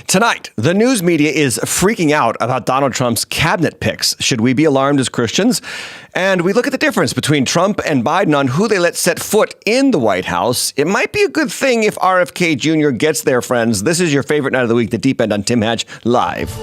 Tonight, the news media is freaking out about Donald Trump's cabinet picks. Should we be alarmed as Christians? And we look at the difference between Trump and Biden on who they let set foot in the White House. It might be a good thing if RFK Jr. gets there, friends. This is your favorite night of the week, The Deep End on Tim Hatch Live.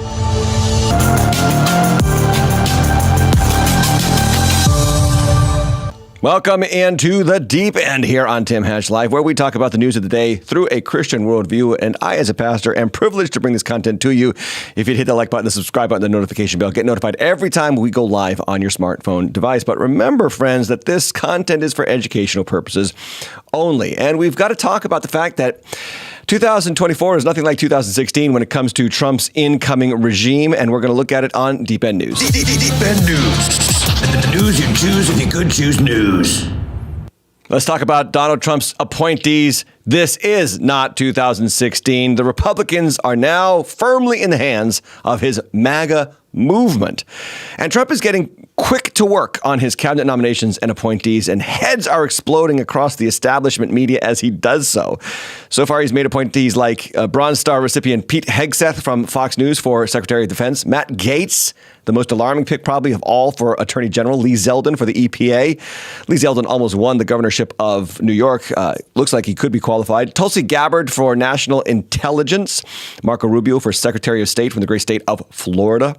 Welcome into The Deep End here on Tim Hatch Live, where we talk about the news of the day through a Christian worldview. And I, as a pastor, am privileged to bring this content to you. If you'd hit the like button, the subscribe button, the notification bell, get notified every time we go live on your smartphone device. But remember, friends, that this content is for educational purposes only. And we've got to talk about the fact that 2024 is nothing like 2016 when it comes to Trump's incoming regime, and we're going to look at it on Deep End News. Deep End News. The news you choose if you could choose news. Let's talk about Donald Trump's appointees. This is not 2016. The Republicans are now firmly in the hands of his MAGA movement. And Trump is getting quick to work on his cabinet nominations and appointees, and heads are exploding across the establishment media as he does so. So far, he's made appointees like Bronze Star recipient Pete Hegseth from Fox News for Secretary of Defense, Matt Gaetz, the most alarming pick probably of all for Attorney General, Lee Zeldin for the EPA. Lee Zeldin almost won the governorship of New York. Looks like he could be qualified. Tulsi Gabbard for National Intelligence. Marco Rubio for Secretary of State from the great state of Florida.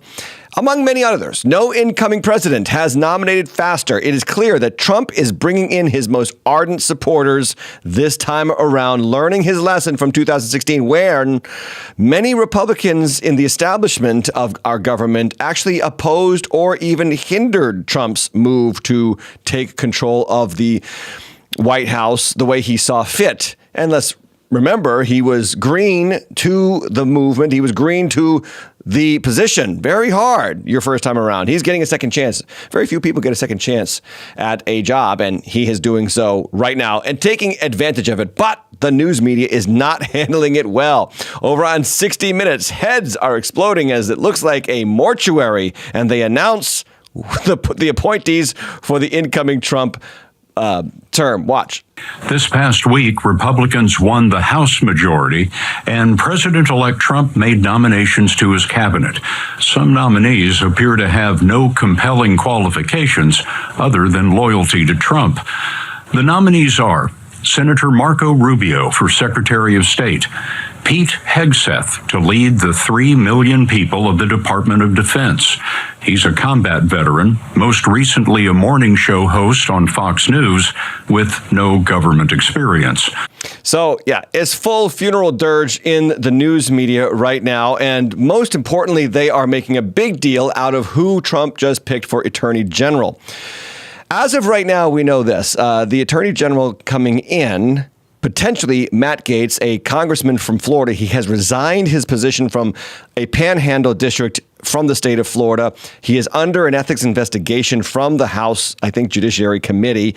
Among many others, no incoming president has nominated faster. It is clear that Trump is bringing in his most ardent supporters this time around, learning his lesson from 2016, where many Republicans in the establishment of our government actually opposed or even hindered Trump's move to take control of the White House the way he saw fit. And let's remember, he was green to the movement. He was green to the position very hard your first time around. He's getting a second chance. Very few people get a second chance at a job, and he is doing so right now and taking advantage of it. But the news media is not handling it well. Over on 60 Minutes, heads are exploding as it looks like a mortuary, and they announce the appointees for the incoming Trump term. Watch. This past week, Republicans won the House majority, and President-elect Trump made nominations to his cabinet. Some nominees appear to have no compelling qualifications other than loyalty to Trump. The nominees are Senator Marco Rubio for Secretary of State, Pete Hegseth to lead the 3 million people of the Department of Defense. He's a combat veteran, most recently a morning show host on Fox News with no government experience. So, yeah, it's full funeral dirge in the news media right now. And most importantly, they are making a big deal out of who Trump just picked for Attorney General. As of right now, we know this. The Attorney General coming in, potentially Matt Gaetz, a congressman from Florida. He has resigned his position from a panhandle district from the state of Florida. He is under an ethics investigation from the House, I think, Judiciary Committee.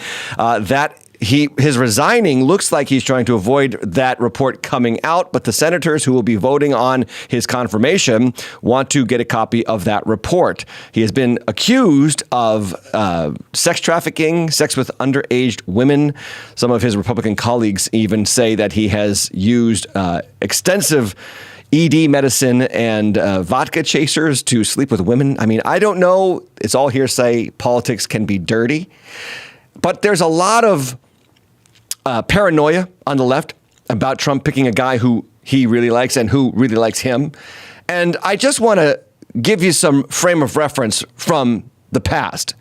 His resigning looks like he's trying to avoid that report coming out, but the senators who will be voting on his confirmation want to get a copy of that report. He has been accused of sex trafficking, sex with underage women. Some of his Republican colleagues even say that he has used extensive ED medicine and vodka chasers to sleep with women. I mean, I don't know. It's all hearsay. Politics can be dirty. But there's a lot of paranoia on the left about Trump picking a guy who he really likes and who really likes him. And I just want to give you some frame of reference from the past.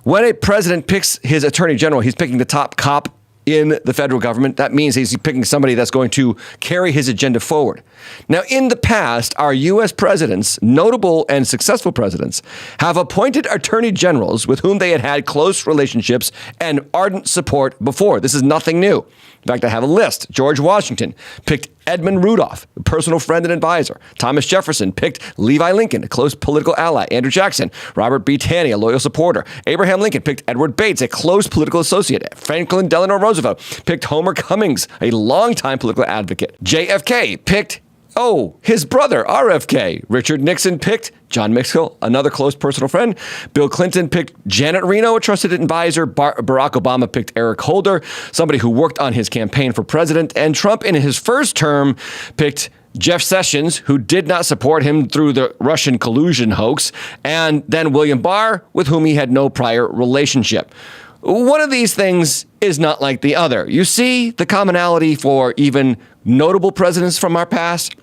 When a president picks his attorney general, he's picking the top cop in the federal government. That means he's picking somebody that's going to carry his agenda forward. Now, in the past, our U.S. presidents, notable and successful presidents, have appointed attorney generals with whom they had had close relationships and ardent support before. This is nothing new. In fact, I have a list. George Washington picked Edmund Rudolph, a personal friend and advisor. Thomas Jefferson picked Levi Lincoln, a close political ally. Andrew Jackson, Robert B. Taney, a loyal supporter. Abraham Lincoln picked Edward Bates, a close political associate. Franklin Delano Roosevelt picked Homer Cummings, a longtime political advocate. JFK picked Oh, his brother, RFK. Richard Nixon picked John Mitchell, another close personal friend. Bill Clinton picked Janet Reno, a trusted advisor. Barack Obama picked Eric Holder, somebody who worked on his campaign for president. And Trump, in his first term, picked Jeff Sessions, who did not support him through the Russian collusion hoax, and then William Barr, with whom he had no prior relationship. One of these things is not like the other. You see the commonality for even notable presidents from our past?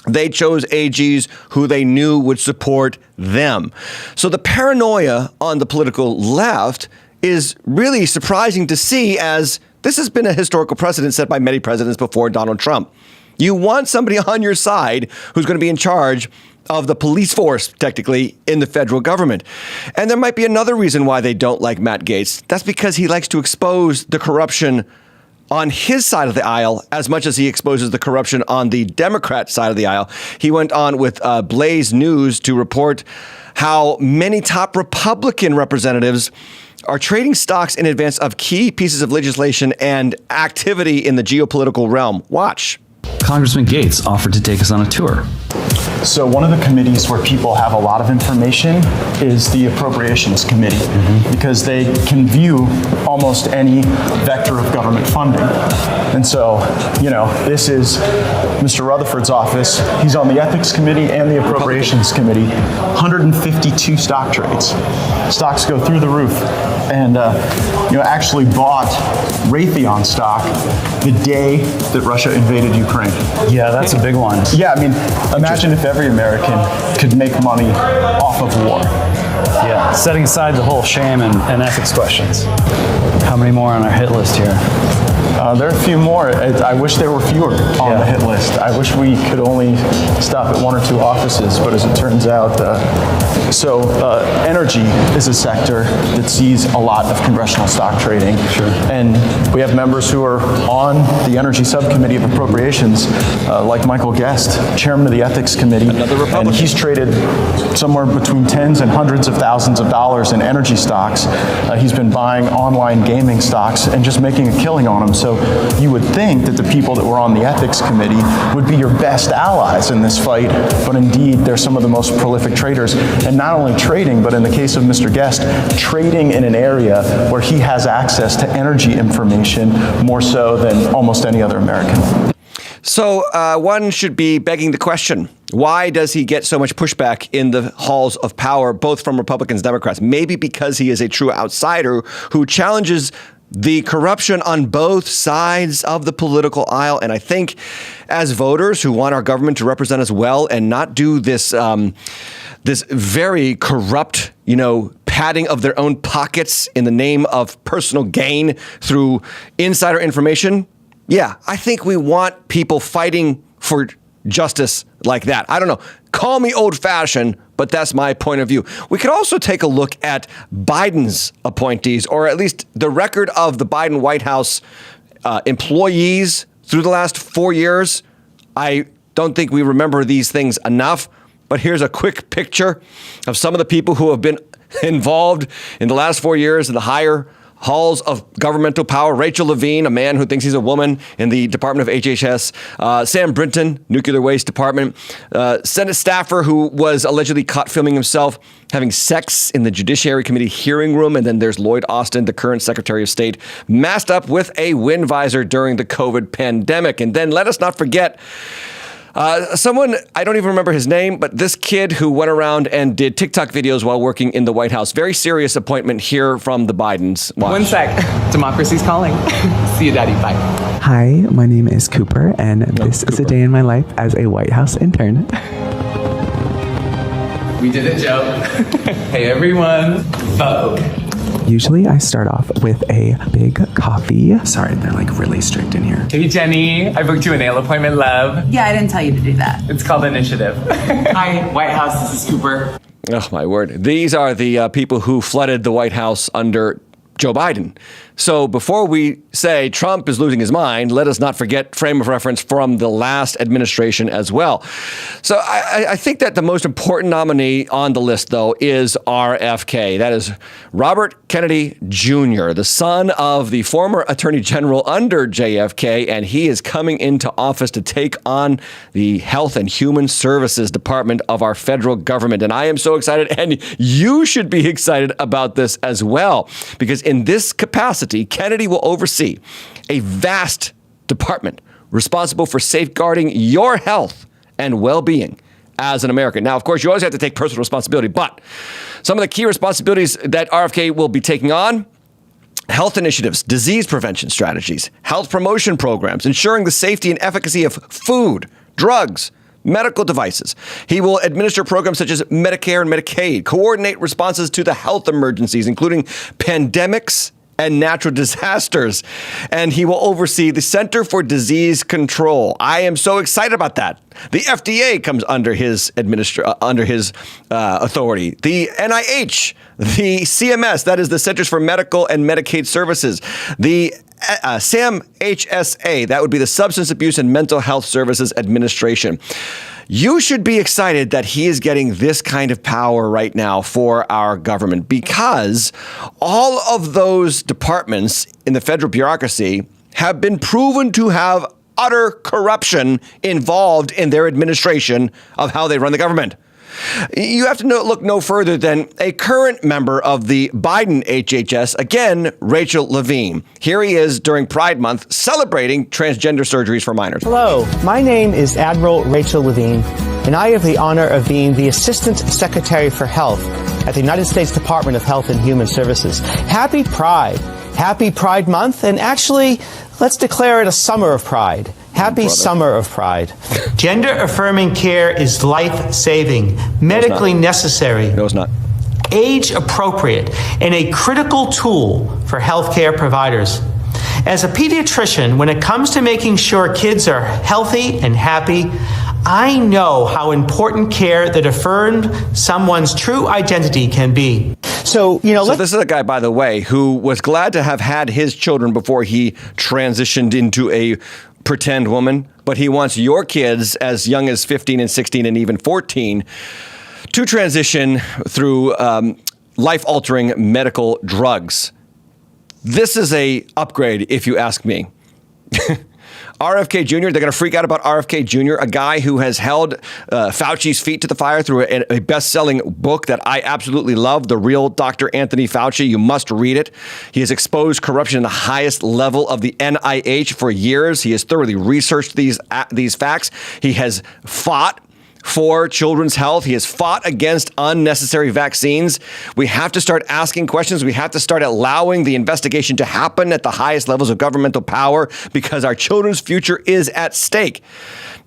They chose AGs who they knew would support them. So the paranoia on the political left is really surprising to see, as this has been a historical precedent set by many presidents before Donald Trump. You want somebody on your side who's going to be in charge of the police force, technically, in the federal government. And there might be another reason why they don't like Matt Gaetz. That's because he likes to expose the corruption on his side of the aisle as much as he exposes the corruption on the Democrat side of the aisle. He went on with Blaze News to report how many top Republican representatives are trading stocks in advance of key pieces of legislation and activity in the geopolitical realm. Watch. Congressman Gaetz offered to take us on a tour. So one of the committees where people have a lot of information is the Appropriations Committee, because they can view almost any vector of government funding. And so, this is Mr. Rutherford's office. He's on the Ethics Committee and the Appropriations Committee. 152 stock trades. Stocks go through the roof. And, actually bought Raytheon stock the day that Russia invaded Ukraine. Yeah, that's a big one. Yeah, imagine if every American could make money off of war. Yeah, setting aside the whole shame and ethics questions. How many more on our hit list here? There are a few more. I wish there were fewer on the hit list. I wish we could only stop at one or two offices, but as it turns out, energy is a sector that sees a lot of congressional stock trading. Sure. And we have members who are on the Energy Subcommittee of Appropriations, like Michael Guest, chairman of the Ethics Committee. Another Republican. And he's traded somewhere between tens and hundreds of thousands of dollars in energy stocks. He's been buying online gaming stocks and just making a killing on them. So you would think that the people that were on the Ethics Committee would be your best allies in this fight, but indeed they're some of the most prolific traders. And not only trading, but in the case of Mr. Guest, trading in an area where he has access to energy information more so than almost any other American. So one should be begging the question, why does he get so much pushback in the halls of power, both from Republicans and Democrats? Maybe because he is a true outsider who challenges the corruption on both sides of the political aisle. And I think as voters who want our government to represent us well and not do this this very corrupt, padding of their own pockets in the name of personal gain through insider information, I think we want people fighting for justice like that. I don't know. Call me old-fashioned, but that's my point of view. We could also take a look at Biden's appointees, or at least the record of the Biden White House employees through the last 4 years. I don't think we remember these things enough, but here's a quick picture of some of the people who have been involved in the last 4 years in the higher halls of governmental power. Rachel Levine, a man who thinks he's a woman in the Department of HHS. Sam Brinton, Nuclear Waste Department. Senate staffer who was allegedly caught filming himself having sex in the Judiciary Committee hearing room. And then there's Lloyd Austin, the current Secretary of State, masked up with a wind visor during the COVID pandemic. And then let us not forget someone, I don't even remember his name, but this kid who went around and did TikTok videos while working in the White House. Very serious appointment here from the Bidens. Watch. One sec. Democracy's calling. See you, Daddy. Bye. Hi, my name is Cooper, and this is a day in my life as a White House intern. We did it, Joe. Hey, everyone. Vogue. Usually I start off with a big coffee. Sorry, they're really strict in here. Hey, Jenny. I booked you a nail appointment, love. Yeah, I didn't tell you to do that. It's called Initiative. Hi, White House. This is Cooper. Oh, my word. These are the people who flooded the White House under Joe Biden. So before we say Trump is losing his mind, let us not forget frame of reference from the last administration as well. So I think that the most important nominee on the list, though, is RFK. That is Robert Kennedy Jr., the son of the former Attorney General under JFK, and he is coming into office to take on the Health and Human Services Department of our federal government. And I am so excited, and you should be excited about this as well, because in this capacity, Kennedy will oversee a vast department responsible for safeguarding your health and well-being as an American. Now, of course, you always have to take personal responsibility, but some of the key responsibilities that RFK will be taking on: health initiatives, disease prevention strategies, health promotion programs, ensuring the safety and efficacy of food, drugs, medical devices. He will administer programs such as Medicare and Medicaid, coordinate responses to the health emergencies, including pandemics and natural disasters. And he will oversee the Center for Disease Control. I am so excited about that. The FDA comes under his authority. The NIH, the CMS, that is the Centers for Medical and Medicaid Services, the SAMHSA, that would be the Substance Abuse and Mental Health Services Administration. You should be excited that he is getting this kind of power right now for our government, because all of those departments in the federal bureaucracy have been proven to have utter corruption involved in their administration of how they run the government. You have to look no further than a current member of the Biden HHS, again, Rachel Levine. Here he is during Pride Month celebrating transgender surgeries for minors. Hello, my name is Admiral Rachel Levine, and I have the honor of being the Assistant Secretary for Health at the United States Department of Health and Human Services. Happy Pride. Happy Pride Month, and actually, let's declare it a summer of pride. Happy Summer of Pride. Gender-affirming care is life-saving, medically necessary. No, it's not. Age-appropriate, and a critical tool for healthcare providers. As a pediatrician, when it comes to making sure kids are healthy and happy, I know how important care that affirmed someone's true identity can be. So this is a guy, by the way, who was glad to have had his children before he transitioned into a pretend woman, but he wants your kids as young as 15 and 16 and even 14 to transition through life-altering medical drugs. This is a upgrade, if you ask me. RFK Jr., they're going to freak out about RFK Jr., a guy who has held Fauci's feet to the fire through a best-selling book that I absolutely love, The Real Dr. Anthony Fauci. You must read it. He has exposed corruption in the highest level of the NIH for years. He has thoroughly researched these facts. He has fought for children's health. He has fought against unnecessary vaccines. We have to start asking questions. We have to start allowing the investigation to happen at the highest levels of governmental power, because our children's future is at stake.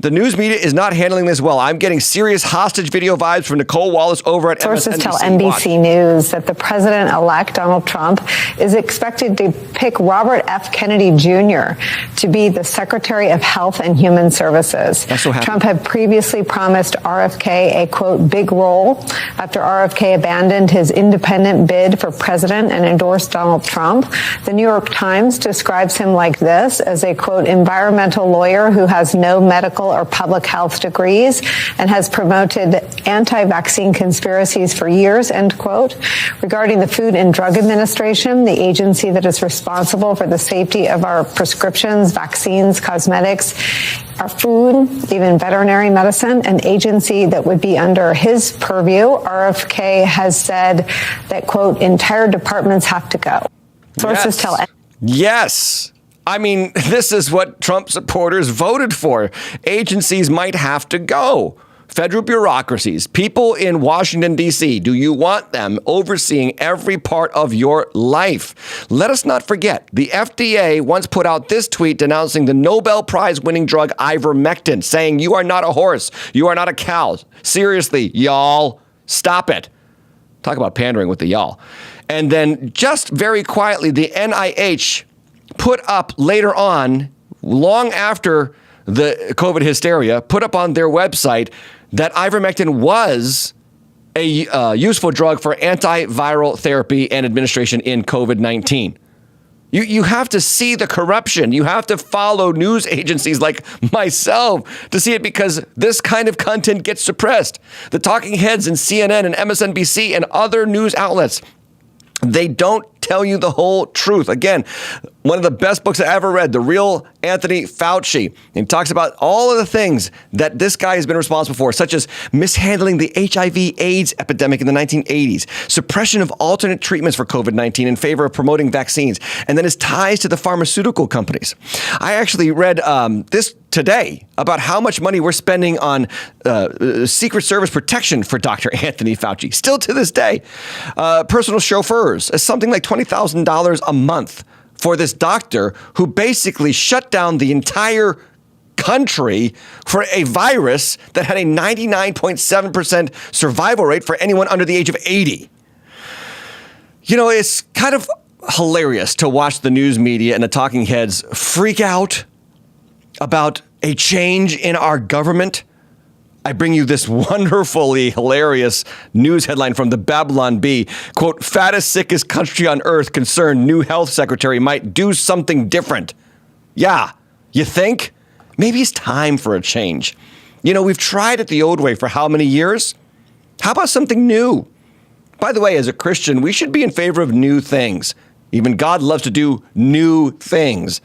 The news media is not handling this well. I'm getting serious hostage video vibes from Nicole Wallace over at Sources MSNBC. tell NBC News that the president-elect, Donald Trump, is expected to pick Robert F. Kennedy Jr. to be the Secretary of Health and Human Services. Trump had previously promised RFK a, quote, big role after RFK abandoned his independent bid for president and endorsed Donald Trump. The New York Times describes him like this, as a, quote, environmental lawyer who has no medical or public health degrees and has promoted anti-vaccine conspiracies for years, end quote. Regarding the Food and Drug Administration, the agency that is responsible for the safety of our prescriptions, vaccines, cosmetics, our food, even veterinary medicine, an agency that would be under his purview, RFK has said that, quote, entire departments have to go. Sources tell. Yes. I mean, this is what Trump supporters voted for. Agencies might have to go. Federal bureaucracies, people in Washington, D.C., do you want them overseeing every part of your life? Let us not forget, the FDA once put out this tweet denouncing the Nobel Prize-winning drug ivermectin, saying, you are not a horse, you are not a cow. Seriously, y'all, stop it. Talk about pandering with the y'all. And then just very quietly, the NIH put up later on, long after the COVID hysteria, put up on their website that ivermectin was a useful drug for antiviral therapy and administration in COVID-19. You have to see the corruption. You have to follow news agencies like myself to see it, because this kind of content gets suppressed. The talking heads in CNN and MSNBC and other news outlets, they don't tell you the whole truth. Again, one of the best books I ever read, The Real Anthony Fauci. He talks about all of the things that this guy has been responsible for, such as mishandling the HIV/AIDS epidemic in the 1980s, suppression of alternate treatments for COVID-19 in favor of promoting vaccines, and then his ties to the pharmaceutical companies. I actually read this today about how much money we're spending on Secret Service protection for Dr. Anthony Fauci. Still to this day, personal chauffeurs, something like $20,000 a month for this doctor who basically shut down the entire country for a virus that had a 99.7% survival rate for anyone under the age of 80. You know, it's kind of hilarious to watch the news media and the talking heads freak out about a change in our government. I bring you this wonderfully hilarious news headline from the Babylon Bee. Quote, fattest, sickest country on earth concerned new health secretary might do something different. Yeah, you think? Maybe it's time for a change. You know, we've tried it the old way for how many years? How about something new? By the way, as a Christian, we should be in favor of new things. Even God loves to do new things.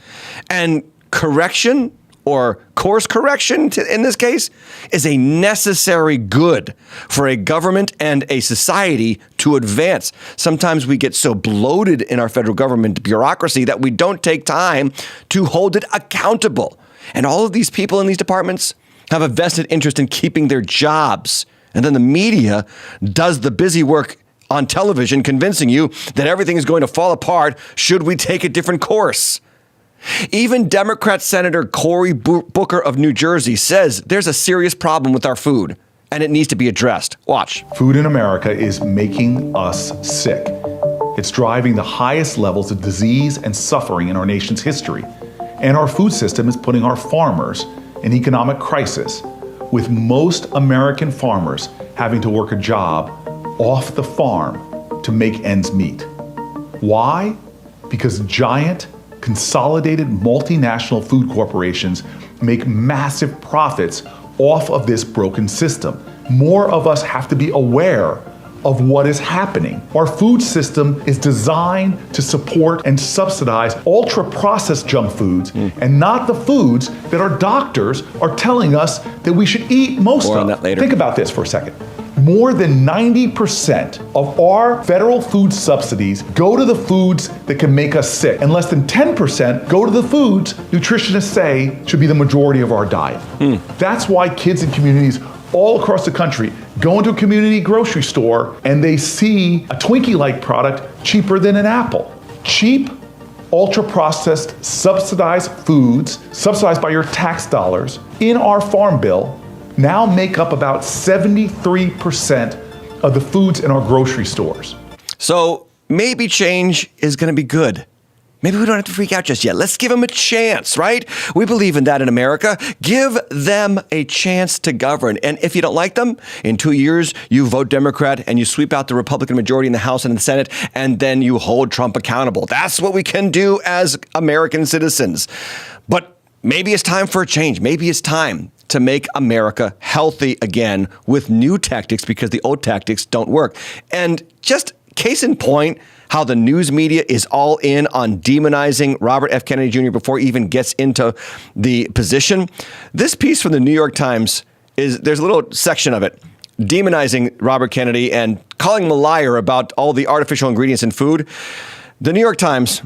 And correction, or course correction in this case, is a necessary good for a government and a society to advance. Sometimes we get so bloated in our federal government bureaucracy that we don't take time to hold it accountable. And all of these people in these departments have a vested interest in keeping their jobs. And then the media does the busy work on television, convincing you that everything is going to fall apart should we take a different course. Even Democrat Senator Cory Booker of New Jersey says there's a serious problem with our food and it needs to be addressed. Watch. Food in America is making us sick. It's driving the highest levels of disease and suffering in our nation's history. And our food system is putting our farmers in economic crisis, with most American farmers having to work a job off the farm to make ends meet. Why? Because giant, consolidated multinational food corporations make massive profits off of this broken system. More of us have to be aware of what is happening. Our food system is designed to support and subsidize ultra-processed junk foods and not the foods that our doctors are telling us that we should eat most More of. on that later. Think about this for a second. More than 90% of our federal food subsidies go to the foods that can make us sick, and less than 10% go to the foods nutritionists say should be the majority of our diet. That's why kids in communities all across the country go into a community grocery store and they see a Twinkie-like product cheaper than an apple. Cheap, ultra-processed, subsidized foods, subsidized by your tax dollars, in our farm bill now make up about 73% of the foods in our grocery stores. So maybe change is going to be good. Maybe we don't have to freak out just yet. Let's give them a chance, right? We believe in that in America. Give them a chance to govern. And if you don't like them, in 2 years, you vote Democrat and you sweep out the Republican majority in the House and in the Senate, and then you hold Trump accountable. That's what we can do as American citizens. But maybe it's time for a change. Maybe it's time to make America healthy again with new tactics, because the old tactics don't work. And just case in point, how the news media is all in on demonizing Robert F. Kennedy Jr. before he even gets into the position. This piece from the New York Times there's a little section of it demonizing Robert Kennedy and calling him a liar about all the artificial ingredients in food. The New York Times,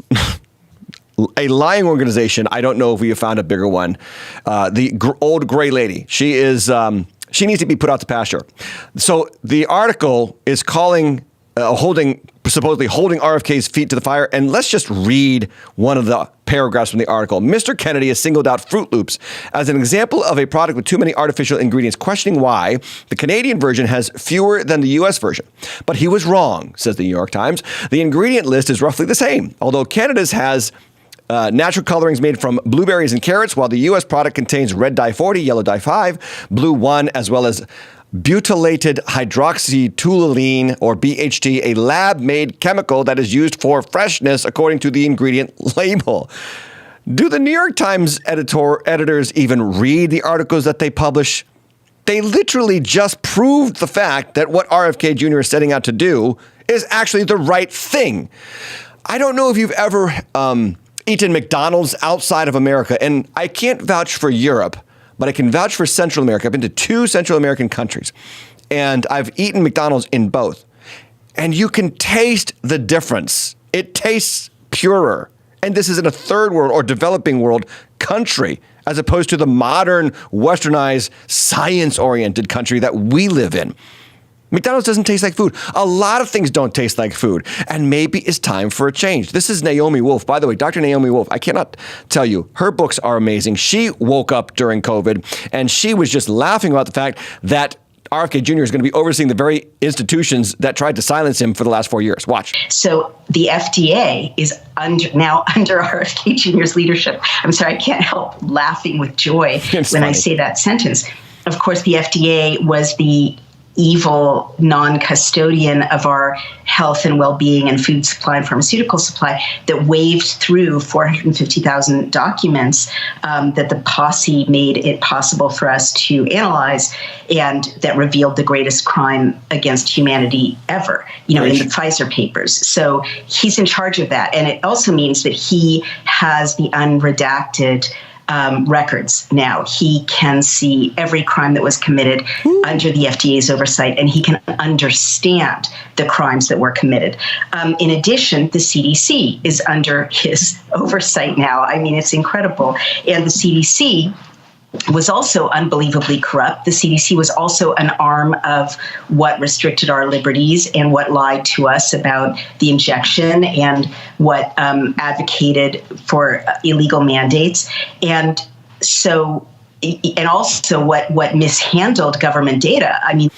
a lying organization. I don't know if we have found a bigger one. The old gray lady. She needs to be put out to pasture. So the article is supposedly holding RFK's feet to the fire. And let's just read one of the paragraphs from the article. Mr. Kennedy has singled out Fruit Loops as an example of a product with too many artificial ingredients, questioning why the Canadian version has fewer than the U.S. version. But he was wrong, says the New York Times. The ingredient list is roughly the same, although Canada's has Natural colorings made from blueberries and carrots, while the U.S. product contains red dye 40, yellow dye 5, blue 1, as well as butylated hydroxytoluene, or BHT, a lab-made chemical that is used for freshness according to the ingredient label. Do the New York Times editors even read the articles that they publish? They literally just proved the fact that what RFK Jr. is setting out to do is actually the right thing. I don't know if you've ever eaten McDonald's outside of America, and I can't vouch for Europe, but I can vouch for Central America. I've been to 2 Central American countries, and I've eaten McDonald's in both. And you can taste the difference. It tastes purer. And this is in a third world or developing world country, as opposed to the modern, westernized, science-oriented country that we live in. McDonald's doesn't taste like food. A lot of things don't taste like food. And maybe it's time for a change. This is Naomi Wolf. By the way, Dr. Naomi Wolf, I cannot tell you, her books are amazing. She woke up during COVID, and she was just laughing about the fact that RFK Jr. is going to be overseeing the very institutions that tried to silence him for the last 4 years. Watch. So the FDA is now under RFK Jr.'s leadership. I'm sorry, I can't help laughing with joy when I say that sentence. Of course, the FDA was the evil non-custodian of our health and well-being and food supply and pharmaceutical supply that waved through 450,000 documents that the posse made it possible for us to analyze, and that revealed the greatest crime against humanity ever, in the Pfizer papers. So he's in charge of that. And it also means that he has the unredacted records now. He can see every crime that was committed under the FDA's oversight, and he can understand the crimes that were committed. In addition, the CDC is under his oversight now. I mean, it's incredible. And the CDC was also unbelievably corrupt. The CDC was also an arm of what restricted our liberties and what lied to us about the injection and what advocated for illegal mandates. And so, and also what mishandled government data. I mean,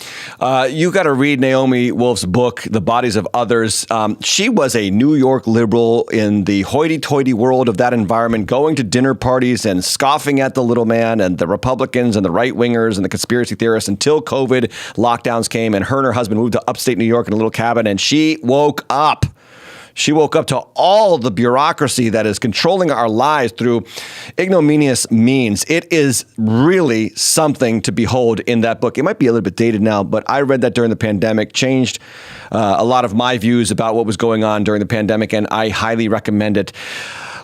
you got to read Naomi Wolf's book, The Bodies of Others. She was a New York liberal in the hoity-toity world of that environment, going to dinner parties and scoffing at the little man and the Republicans and the right-wingers and the conspiracy theorists until COVID lockdowns came, and her and her husband moved to upstate New York in a little cabin, and she woke up. She woke up to all the bureaucracy that is controlling our lives through ignominious means. It is really something to behold in that book. It might be a little bit dated now, but I read that during the pandemic, changed a lot of my views about what was going on during the pandemic, and I highly recommend it.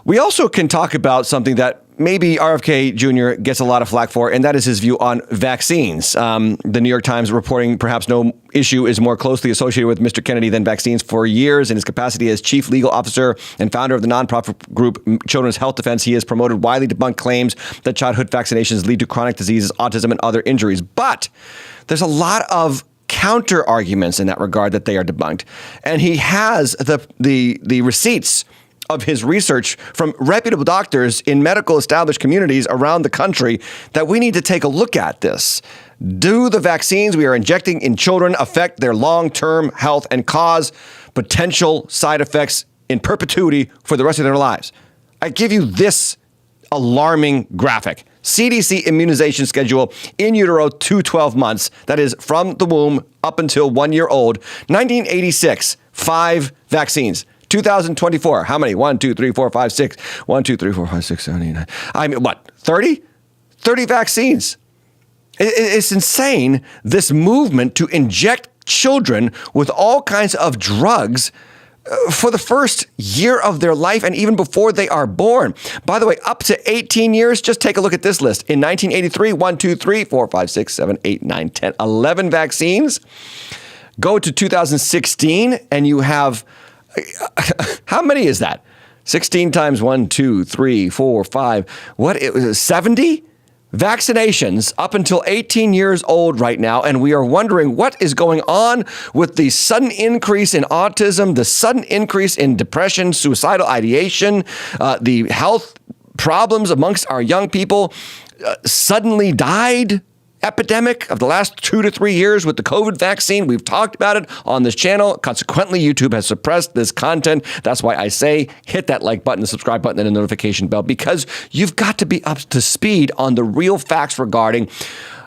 We also can talk about something that maybe RFK Jr. gets a lot of flack for, and that is his view on vaccines. The New York Times reporting perhaps no issue is more closely associated with Mr. Kennedy than vaccines. For years, in his capacity as chief legal officer and founder of the nonprofit group Children's Health Defense, he has promoted widely debunked claims that childhood vaccinations lead to chronic diseases, autism, and other injuries. But there's a lot of counter arguments in that regard that they are debunked. And he has the receipts of his research from reputable doctors in medical established communities around the country that we need to take a look at this. Do the vaccines we are injecting in children affect their long-term health and cause potential side effects in perpetuity for the rest of their lives? I give you this alarming graphic. CDC immunization schedule in utero to 12 months. That is from the womb up until 1 year old. 1986, 5 vaccines. 2024, how many? 1, 2, 3, 4, 5, 6. 1, 2, 3, 4, 5, 6, 7, 8, 9. I mean, what? 30? 30 vaccines. It's insane, this movement to inject children with all kinds of drugs for the first year of their life and even before they are born. By the way, up to 18 years, just take a look at this list. In 1983, 1, 2, 3, 4, 5, 6, 7, 8, 9, 10, 11 vaccines. Go to 2016 and you have, how many is that? 16 times 1, 2, 3, 4, 5. What? It was 70 vaccinations up until 18 years old right now. And we are wondering what is going on with the sudden increase in autism, the sudden increase in depression, suicidal ideation, the health problems amongst our young people suddenly died epidemic of the last 2 to 3 years with the COVID vaccine. We've talked about it on this channel. Consequently, YouTube has suppressed this content. That's why I say hit that like button, the subscribe button, and the notification bell, because you've got to be up to speed on the real facts regarding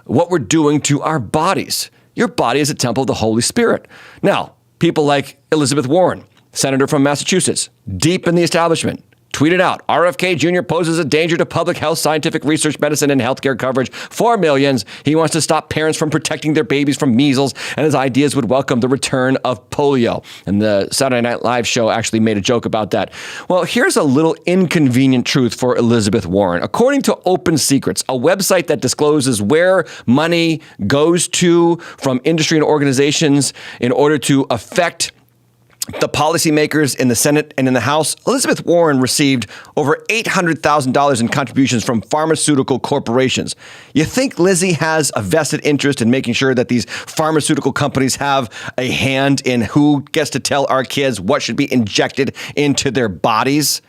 what we're doing to our bodies. Your body is a temple of the Holy Spirit. Now, people like Elizabeth Warren, senator from Massachusetts, deep in the establishment, tweeted out, RFK Jr. poses a danger to public health, scientific research, medicine, and healthcare coverage for millions. He wants to stop parents from protecting their babies from measles, and his ideas would welcome the return of polio. And the Saturday Night Live show actually made a joke about that. Well, here's a little inconvenient truth for Elizabeth Warren. According to Open Secrets, a website that discloses where money goes to from industry and organizations in order to affect the policymakers in the Senate and in the House, Elizabeth Warren received over $800,000 in contributions from pharmaceutical corporations. You think Lizzie has a vested interest in making sure that these pharmaceutical companies have a hand in who gets to tell our kids what should be injected into their bodies?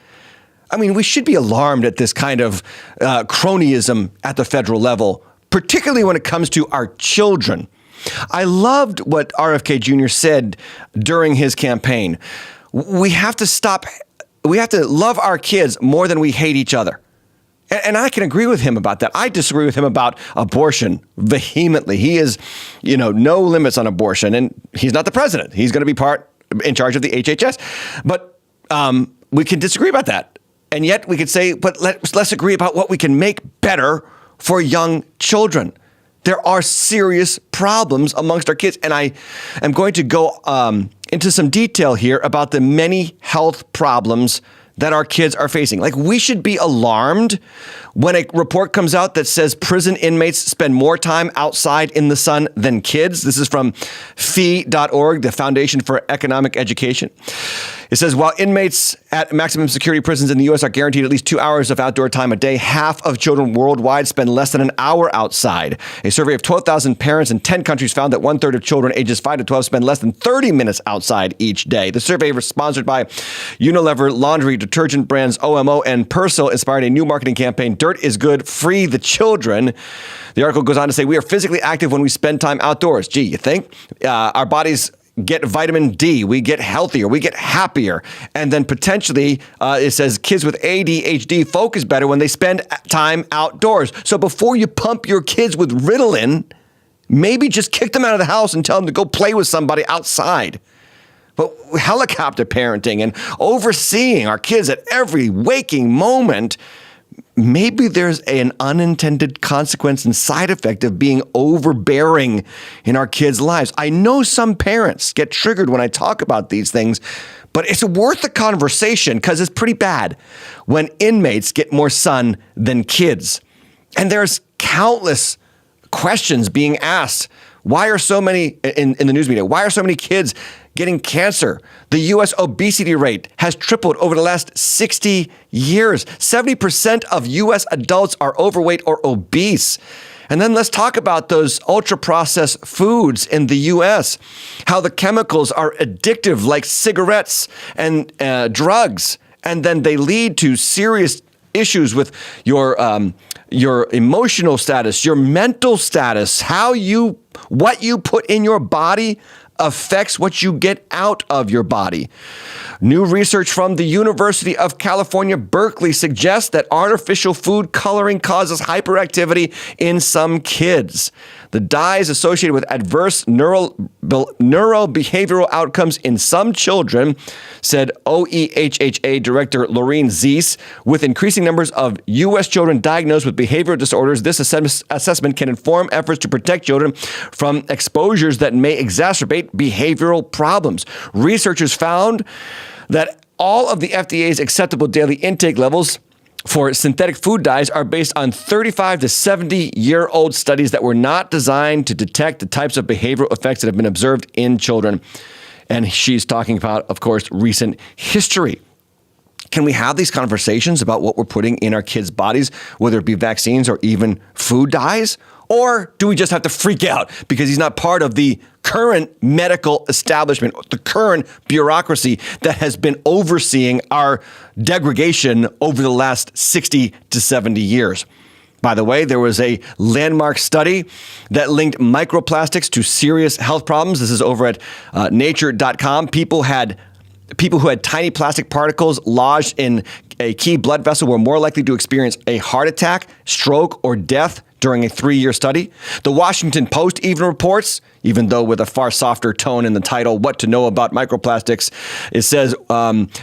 I mean, we should be alarmed at this kind of cronyism at the federal level, particularly when it comes to our children. I loved what RFK Jr. said during his campaign. We have to love our kids more than we hate each other. And I can agree with him about that. I disagree with him about abortion vehemently. He is, no limits on abortion, and he's not the president. He's going to be in charge of the HHS. But we can disagree about that. And yet we could say, but let's agree about what we can make better for young children. There are serious problems amongst our kids, and I am going to go into some detail here about the many health problems that our kids are facing. Like, we should be alarmed when a report comes out that says prison inmates spend more time outside in the sun than kids. This is from FEE.org, the Foundation for Economic Education. It says, while inmates at maximum security prisons in the U.S. are guaranteed at least 2 hours of outdoor time a day, half of children worldwide spend less than an hour outside. A survey of 12,000 parents in 10 countries found that 1/3 of children ages 5 to 12 spend less than 30 minutes outside each day. The survey was sponsored by Unilever laundry detergent brands OMO and Persil, inspired a new marketing campaign, Dirt is Good, Free the Children. The article goes on to say, we are physically active when we spend time outdoors. Gee, you think? Our bodies get vitamin D, we get healthier, we get happier. And then potentially, it says kids with ADHD focus better when they spend time outdoors. So before you pump your kids with Ritalin, maybe just kick them out of the house and tell them to go play with somebody outside. But helicopter parenting and overseeing our kids at every waking moment, maybe there's an unintended consequence and side effect of being overbearing in our kids' lives. I know some parents get triggered when I talk about these things, but it's worth the conversation because it's pretty bad when inmates get more sun than kids. And there's countless questions being asked. Why are so many, in the news media, why are so many kids getting cancer? The U.S. obesity rate has tripled over the last 60 years. 70% of U.S. adults are overweight or obese. And then let's talk about those ultra-processed foods in the U.S., how the chemicals are addictive like cigarettes and drugs, and then they lead to serious issues with your emotional status, your mental status, what you put in your body affects what you get out of your body. New research from the University of California, Berkeley suggests that artificial food coloring causes hyperactivity in some kids. The dyes associated with adverse neurobehavioral outcomes in some children, said OEHHA Director Laureen Zeiss. With increasing numbers of U.S. children diagnosed with behavioral disorders, this assessment can inform efforts to protect children from exposures that may exacerbate behavioral problems. Researchers found that all of the FDA's acceptable daily intake levels for synthetic food dyes are based on 35 to 70-year-old studies that were not designed to detect the types of behavioral effects that have been observed in children. And she's talking about, of course, recent history. Can we have these conversations about what we're putting in our kids' bodies, whether it be vaccines or even food dyes? Or do we just have to freak out because he's not part of the current medical establishment, the current bureaucracy that has been overseeing our degradation over the last 60 to 70 years? By the way, there was a landmark study that linked microplastics to serious health problems. This is over at nature.com. People who had tiny plastic particles lodged in a key blood vessel were more likely to experience a heart attack, stroke, or death during a 3-year study. The Washington Post even reports, even though with a far softer tone in the title, What to Know About Microplastics, it says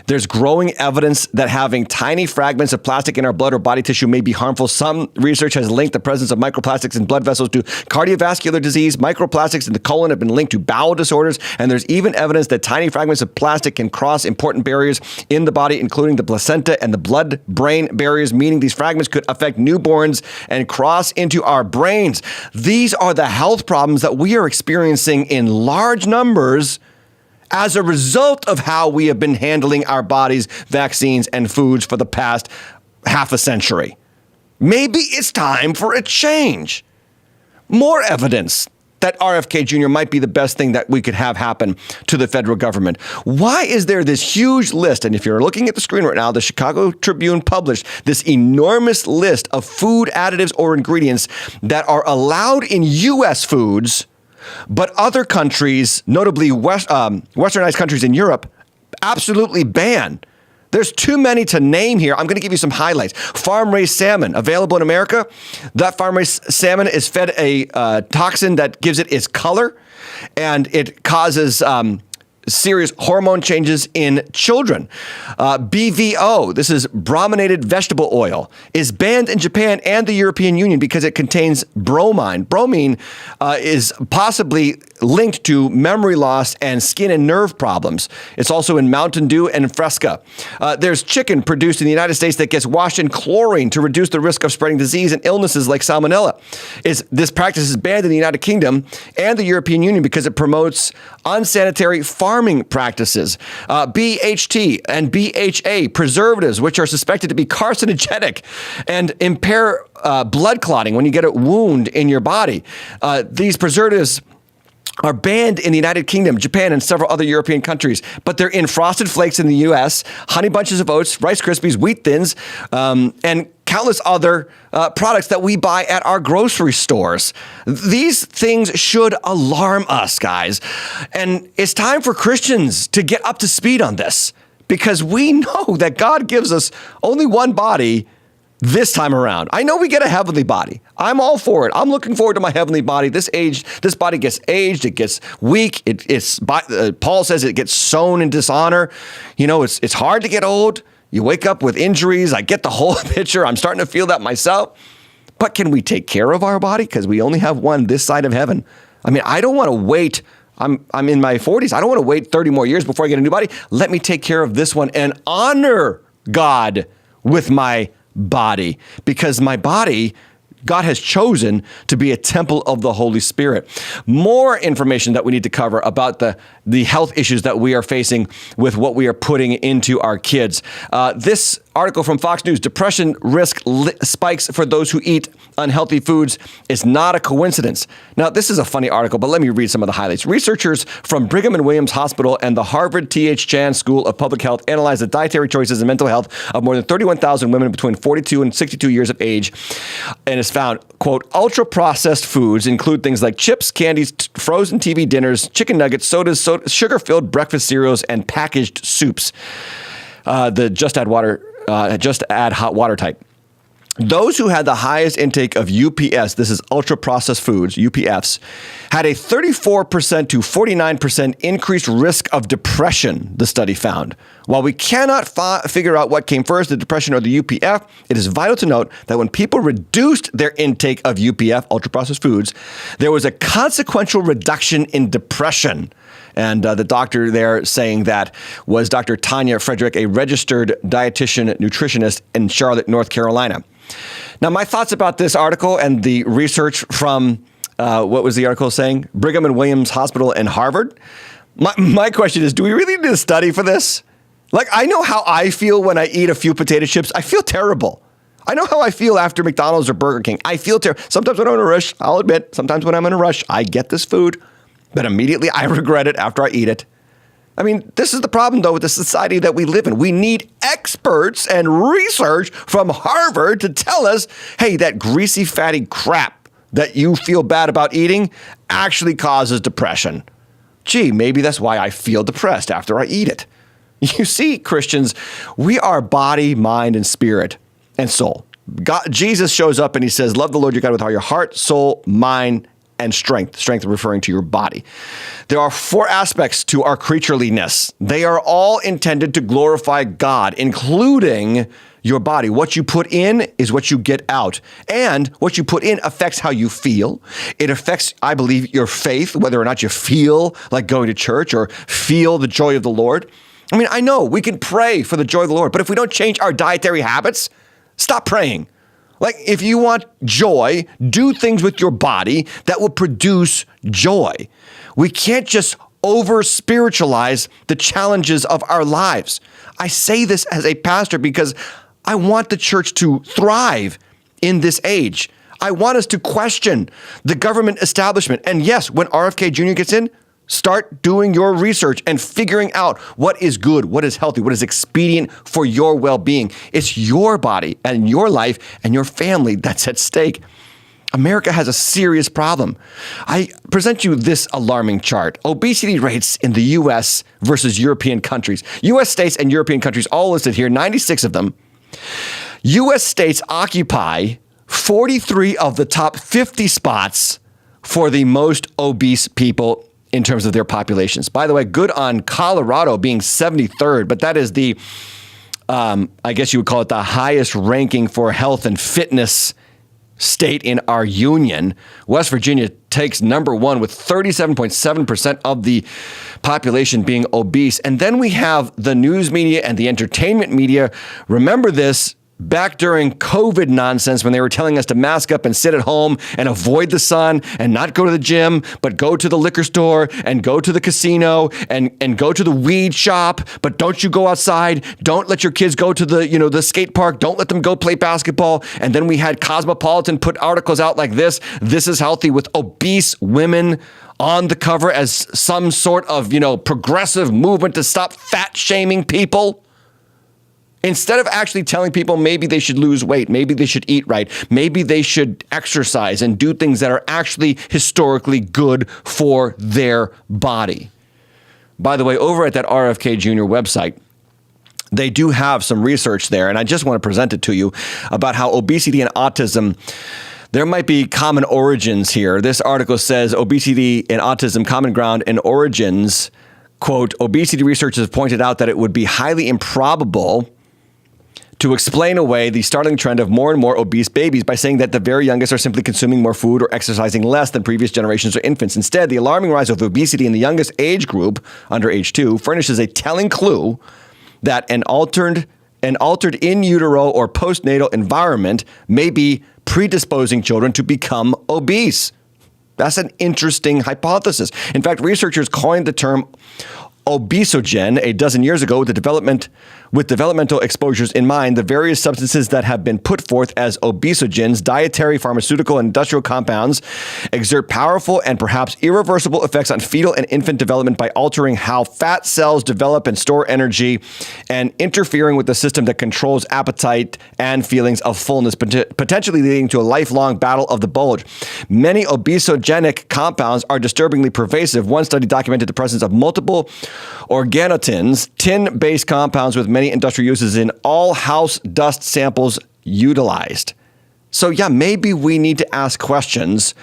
there's growing evidence that having tiny fragments of plastic in our blood or body tissue may be harmful. Some research has linked the presence of microplastics in blood vessels to cardiovascular disease. Microplastics in the colon have been linked to bowel disorders, and there's even evidence that tiny fragments of plastic can cross important barriers in the body, including the placenta and the blood-brain barriers, meaning these fragments could affect newborns and cross into our brains. These are the health problems that we are experiencing in large numbers as a result of how we have been handling our bodies, vaccines, and foods for the past half a century. Maybe it's time for a change. More evidence that RFK Jr. might be the best thing that we could have happen to the federal government. Why is there this huge list? And if you're looking at the screen right now, the Chicago Tribune published this enormous list of food additives or ingredients that are allowed in U.S. foods, but other countries, notably westernized countries in Europe, absolutely ban. There's too many to name here. I'm going to give you some highlights. Farm-raised salmon, available in America. That farm-raised salmon is fed a toxin that gives it its color, and it causes serious hormone changes in children. BVO, this is brominated vegetable oil, is banned in Japan and the European Union because it contains bromine. Bromine is possibly linked to memory loss and skin and nerve problems. It's also in Mountain Dew and Fresca. There's chicken produced in the United States that gets washed in chlorine to reduce the risk of spreading disease and illnesses like salmonella. This practice is banned in the United Kingdom and the European Union because it promotes unsanitary farming practices. BHT and BHA, preservatives, which are suspected to be carcinogenic and impair blood clotting when you get a wound in your body. These preservatives are banned in the United Kingdom, Japan, and several other European countries, but they're in Frosted Flakes in the U.S., Honey Bunches of Oats, Rice Krispies, Wheat Thins, and countless other products that we buy at our grocery stores. These things should alarm us, guys. And it's time for Christians to get up to speed on this, because we know that God gives us only one body this time around. I know we get a heavenly body. I'm all for it. I'm looking forward to my heavenly body. This body gets aged. It gets weak. Paul says it gets sown in dishonor. You know, it's hard to get old. You wake up with injuries. I get the whole picture. I'm starting to feel that myself. But can we take care of our body? Because we only have one this side of heaven. I mean, I don't want to wait. I'm in my 40s. I don't want to wait 30 more years before I get a new body. Let me take care of this one and honor God with my body, because my body, God has chosen to be a temple of the Holy Spirit. More information that we need to cover about the health issues that we are facing with what we are putting into our kids. This article from Fox News, depression risk spikes for those who eat unhealthy foods, is not a coincidence. Now, this is a funny article, but let me read some of the highlights. Researchers from Brigham and Women's Hospital and the Harvard T.H. Chan School of Public Health analyzed the dietary choices and mental health of more than 31,000 women between 42 and 62 years of age, and has found, quote, ultra-processed foods include things like chips, candies, frozen TV dinners, chicken nuggets, sodas, sugar-filled breakfast cereals, and packaged soups. The just add hot water type. Those who had the highest intake of UPS, this is ultra-processed foods, UPFs, had a 34% to 49% increased risk of depression, the study found. While we cannot figure out what came first, the depression or the UPF, it is vital to note that when people reduced their intake of UPF, ultra-processed foods, there was a consequential reduction in depression. And the doctor there saying that was Dr. Tanya Frederick, a registered dietitian nutritionist in Charlotte, North Carolina. Now, my thoughts about this article and the research from, what was the article saying? Brigham and Women's Hospital and Harvard. My question is, do we really need a study for this? Like, I know how I feel when I eat a few potato chips. I feel terrible. I know how I feel after McDonald's or Burger King. I feel terrible. Sometimes when I'm in a rush, I'll admit, sometimes when I'm in a rush, I get this food, but immediately I regret it after I eat it. I mean, this is the problem, though, with the society that we live in. We need experts and research from Harvard to tell us, hey, that greasy, fatty crap that you feel bad about eating actually causes depression. Gee, maybe that's why I feel depressed after I eat it. You see, Christians, we are body, mind, and spirit and soul. Jesus shows up and he says, love the Lord your God with all your heart, soul, mind, and strength. Strength referring to your body. There are 4 aspects to our creatureliness. They are all intended to glorify God, including your body. What you put in is what you get out. And what you put in affects how you feel. It affects, I believe, your faith, whether or not you feel like going to church or feel the joy of the Lord. I mean, I know we can pray for the joy of the Lord, but if we don't change our dietary habits, stop praying. Like, if you want joy, do things with your body that will produce joy. We can't just over-spiritualize the challenges of our lives. I say this as a pastor because I want the church to thrive in this age. I want us to question the government establishment. And yes, when RFK Jr. gets in, start doing your research and figuring out what is good, what is healthy, what is expedient for your well-being. It's your body and your life and your family that's at stake. America has a serious problem. I present you this alarming chart. Obesity rates in the U.S. versus European countries. U.S. states and European countries all listed here, 96 of them. U.S. states occupy 43 of the top 50 spots for the most obese people in terms of their populations. By the way, good on Colorado being 73rd, but that is the, I guess you would call it the highest ranking for health and fitness state in our union. West Virginia takes number 1 with 37.7% of the population being obese. And then we have the news media and the entertainment media. Remember this. Back during COVID nonsense when they were telling us to mask up and sit at home and avoid the sun and not go to the gym, but go to the liquor store and go to the casino and go to the weed shop, but don't you go outside. Don't let your kids go to the skate park. Don't let them go play basketball. And then we had Cosmopolitan put articles out like this is healthy, with obese women on the cover as some sort of, progressive movement to stop fat shaming people. Instead of actually telling people maybe they should lose weight, maybe they should eat right, maybe they should exercise and do things that are actually historically good for their body. By the way, over at that RFK Jr. website, they do have some research there, and I just want to present it to you about how obesity and autism, there might be common origins here. This article says obesity and autism, common ground and origins. Quote, obesity researchers have pointed out that it would be highly improbable to explain away the startling trend of more and more obese babies by saying that the very youngest are simply consuming more food or exercising less than previous generations of infants. Instead, the alarming rise of obesity in the youngest age group, under age 2, furnishes a telling clue that an altered in utero or postnatal environment may be predisposing children to become obese. That's an interesting hypothesis. In fact, researchers coined the term obesogen a dozen years ago with developmental exposures in mind. The various substances that have been put forth as obesogens, dietary, pharmaceutical, and industrial compounds, exert powerful and perhaps irreversible effects on fetal and infant development by altering how fat cells develop and store energy and interfering with the system that controls appetite and feelings of fullness, potentially leading to a lifelong battle of the bulge. Many obesogenic compounds are disturbingly pervasive. One study documented the presence of multiple organotins, tin-based compounds with many industrial uses in all house dust samples utilized. So yeah, maybe we need to ask questions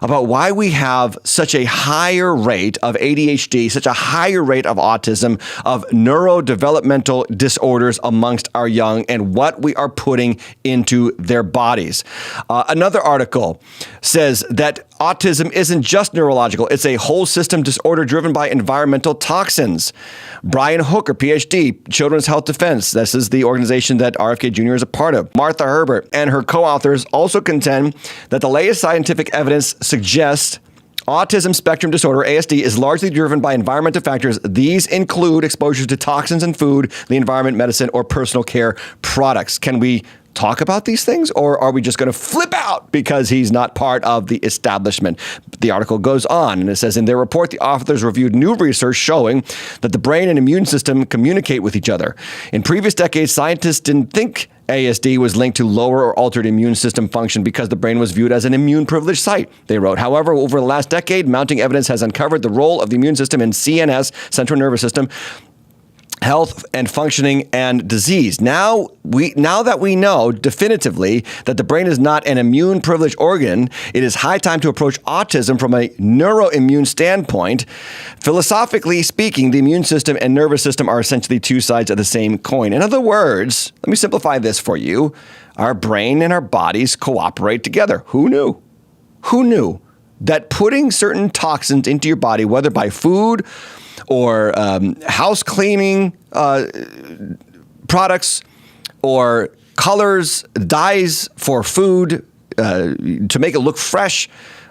about why we have such a higher rate of ADHD, such a higher rate of autism, of neurodevelopmental disorders amongst our young, and what we are putting into their bodies. Another article says that autism isn't just neurological. It's a whole system disorder driven by environmental toxins. Brian Hooker, PhD, Children's Health Defense. This is the organization that RFK Jr. is a part of. Martha Herbert and her co-authors also contend that the latest scientific evidence suggests autism spectrum disorder, ASD, is largely driven by environmental factors. These include exposure to toxins in food, the environment, medicine, or personal care products. Can we talk about these things, or are we just going to flip out because he's not part of the establishment? The article goes on, and it says, in their report, the authors reviewed new research showing that the brain and immune system communicate with each other. In previous decades, scientists didn't think ASD was linked to lower or altered immune system function because the brain was viewed as an immune privileged site, they wrote. However, over the last decade, mounting evidence has uncovered the role of the immune system in CNS, central nervous system, health and functioning and disease. Now that we know definitively that the brain is not an immune privileged organ, it is high time to approach autism from a neuroimmune standpoint. Philosophically speaking, the immune system and nervous system are essentially two sides of the same coin. In other words, let me simplify this for you. Our brain and our bodies cooperate together. Who knew? Who knew that putting certain toxins into your body, whether by food or house cleaning products or colors, dyes for food to make it look fresh,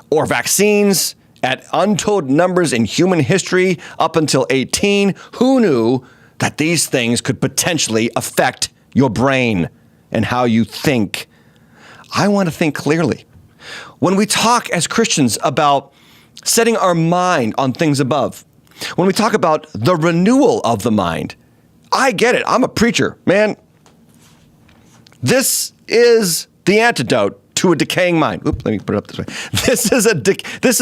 or vaccines at untold numbers in human history up until 18, who knew that these things could potentially affect your brain and how you think? I want to think clearly. When we talk as Christians about setting our mind on things above, when we talk about the renewal of the mind, I get it. I'm a preacher, man. This is the antidote to a decaying mind. Oops, let me put it up this way. This is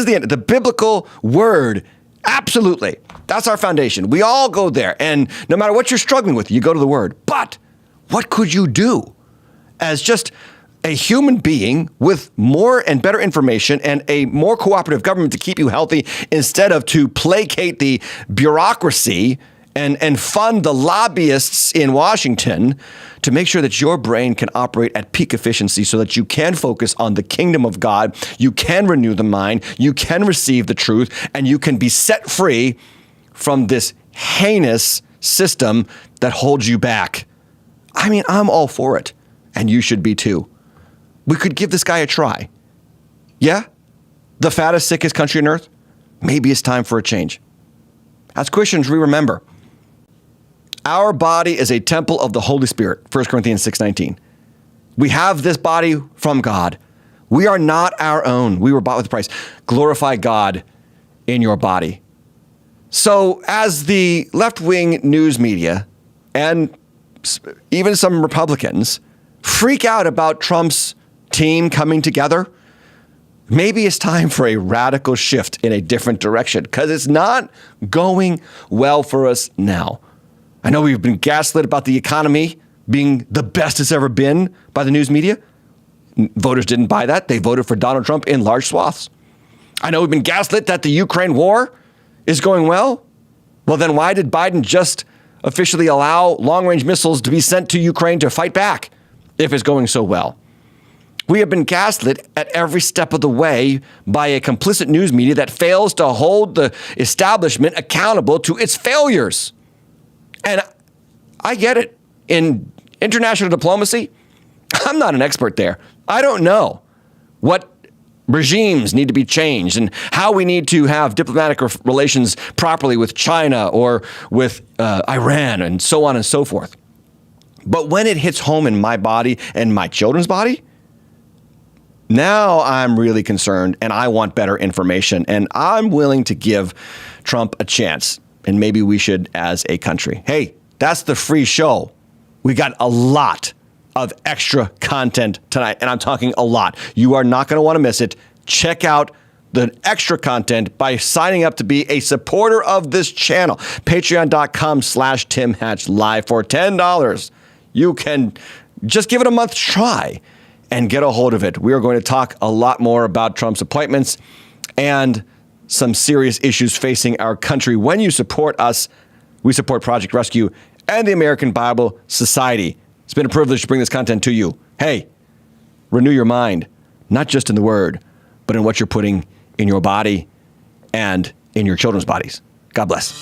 the end. The biblical word. Absolutely. That's our foundation. We all go there. And no matter what you're struggling with, you go to the word. But what could you do as just a human being with more and better information and a more cooperative government to keep you healthy, instead of to placate the bureaucracy and fund the lobbyists in Washington to make sure that your brain can operate at peak efficiency so that you can focus on the kingdom of God, you can renew the mind, you can receive the truth, and you can be set free from this heinous system that holds you back. I mean, I'm all for it, and you should be too. We could give this guy a try. Yeah? The fattest, sickest country on earth? Maybe it's time for a change. As Christians, we remember, our body is a temple of the Holy Spirit, 1 Corinthians 6:19. We have this body from God. We are not our own. We were bought with a price. Glorify God in your body. So as the left-wing news media and even some Republicans freak out about Trump's team coming together, maybe it's time for a radical shift in a different direction, because it's not going well for us now. I know we've been gaslit about the economy being the best it's ever been by the news media. Voters didn't buy that. They voted for Donald Trump in large swaths. I know we've been gaslit that the Ukraine war is going well. Well, then why did Biden just officially allow long-range missiles to be sent to Ukraine to fight back if it's going so well? We have been gaslit at every step of the way by a complicit news media that fails to hold the establishment accountable to its failures. And I get it. In international diplomacy, I'm not an expert there. I don't know what regimes need to be changed and how we need to have diplomatic relations properly with China or with Iran and so on and so forth. But when it hits home in my body and my children's body, now I'm really concerned, and I want better information, and I'm willing to give Trump a chance, and maybe we should as a country. Hey, that's the free show. We got a lot of extra content tonight, and I'm talking a lot. You are not going to want to miss it. Check out the extra content by signing up to be a supporter of this channel. Patreon.com/Tim Hatch Live. For $10, you can just give it a month try and get a hold of it. We are going to talk a lot more about Trump's appointments and some serious issues facing our country. When you support us, we support Project Rescue and the American Bible Society. It's been a privilege to bring this content to you. Hey, renew your mind, not just in the word, but in what you're putting in your body and in your children's bodies. God bless.